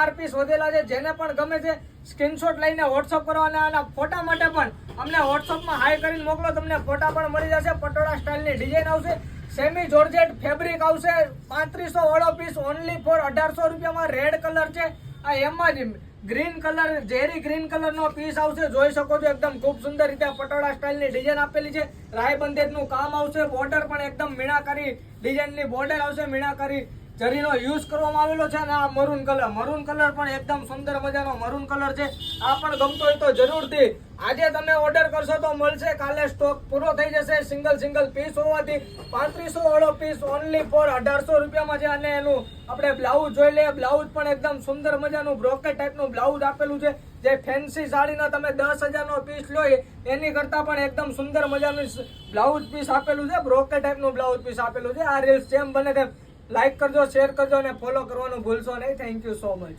4 piece વધેલા છે. જેને પણ ગમે છે સ્ક્રીનશોટ લઈને વોટ્સઅપ કરો અને આના ફોટા માટે પણ અમને વોટ્સઅપમાં હાઈ કરીને મોકલો. તમને ફોટા પણ મળી જશે. પટોળા સ્ટાઇલની ડિઝાઇન આવશે. સેમી જોર્જેટ ફેબ્રિક આવશે. 3500 વાળો પીસ ઓનલી ફોર 1800 રૂપિયામાં. રેડ કલર છે આ. એમાં જ ગ્રીન કલર, ઝેરી ગ્રીન કલર નો પીસ આવશે. જોઈ શકો છો એકદમ ખૂબ સુંદર રીતે પટોળા સ્ટાઇલની ડિઝાઇન આપેલી છે. રાય બંદેજનું કામ આવશે. બોર્ડર પણ એકદમ મીણાકારી ડિઝાઇનની બોર્ડર આવશે. મીણાકારી જરીનો યુઝ કરવામાં આવેલો છે. અને આ મરૂન કલર પણ એકદમ સુંદર મજાનો મરૂન કલર છે. આ પણ ગમતો હોય તો જરૂરથી આજે તમે ઓર્ડર કરશો તો મળશે. કાલે સ્ટોક પૂરો થઈ જશે. સિંગલ પીસ હોવાથી 3500 વાળો પીસ ઓનલી ફોર 1800 રૂપિયામાં છે. અને એનું આપણે બ્લાઉઝ જોઈ લઈએ. બ્લાઉઝ પણ એકદમ સુંદર મજાનું બ્રોકેટ ટાઈપનું બ્લાઉઝ આપેલું છે. જે ફેન્સી સાડીના તમે 10,000નો પીસ લો એની કરતા પણ એકદમ સુંદર મજાનું બ્લાઉઝ પીસ આપેલું છે. બ્રોકેટ ટાઈપનું બ્લાઉઝ પીસ આપેલું છે. આ રીલ્સ જેમ બને તેમ લાઈક કરજો, શેર કરજો અને ફોલો કરવાનું ભૂલશો નહીં. Thank you so much.